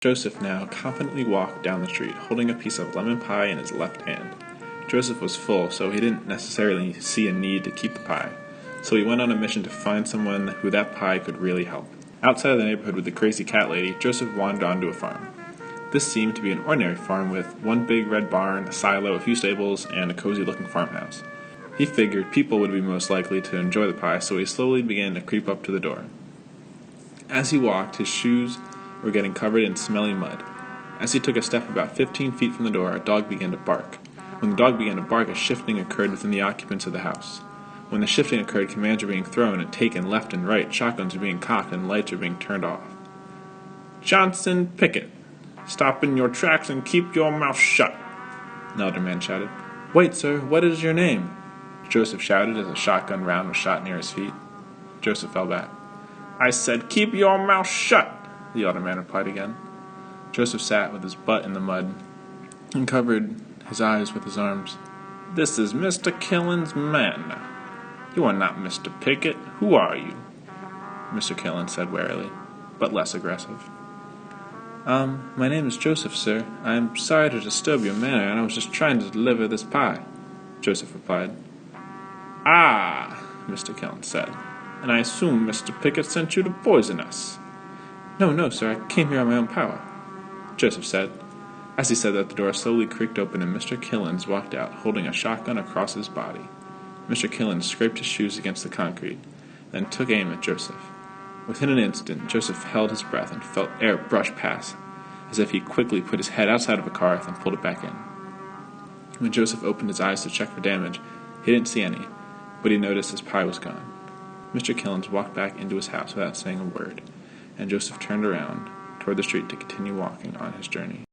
Joseph now confidently walked down the street, holding a piece of lemon pie in his left hand. Joseph was full, so he didn't necessarily see a need to keep the pie, so he went on a mission to find someone who that pie could really help. Outside of the neighborhood with the crazy cat lady, Joseph wandered onto a farm. This seemed to be an ordinary farm with one big red barn, a silo, a few stables, and a cozy-looking farmhouse. He figured people would be most likely to enjoy the pie, so he slowly began to creep up to the door. As he walked, his shoes were getting covered in smelly mud. As he took a step about 15 feet from the door, a dog began to bark. When the dog began to bark, a shifting occurred within the occupants of the house. When the shifting occurred, commands were being thrown and taken left and right, shotguns were being cocked, and lights were being turned off. "Johnson Pickett, stop in your tracks and keep your mouth shut," an elder man shouted. "Wait, sir, what is your name?" Joseph shouted as a shotgun round was shot near his feet. Joseph fell back. "I said keep your mouth shut," the elder man replied again. Joseph sat with his butt in the mud and covered his eyes with his arms. "This is Mr. Killen's man. You are not Mr. Pickett. Who are you?" Mr. Killen said warily, but less aggressive. My name is Joseph, sir. I'm sorry to disturb your manner, and I was just trying to deliver this pie," Joseph replied. "Ah," Mr. Killen said, "and I assume Mr. Pickett sent you to poison us." No, sir, I came here on my own power," Joseph said. As he said that, the door slowly creaked open and Mr. Killens walked out, holding a shotgun across his body. Mr. Killens scraped his shoes against the concrete, then took aim at Joseph. Within an instant, Joseph held his breath and felt air brush past, as if he quickly put his head outside of a car and pulled it back in. When Joseph opened his eyes to check for damage, he didn't see any, but he noticed his pie was gone. Mr. Killens walked back into his house without saying a word, and Joseph turned around toward the street to continue walking on his journey.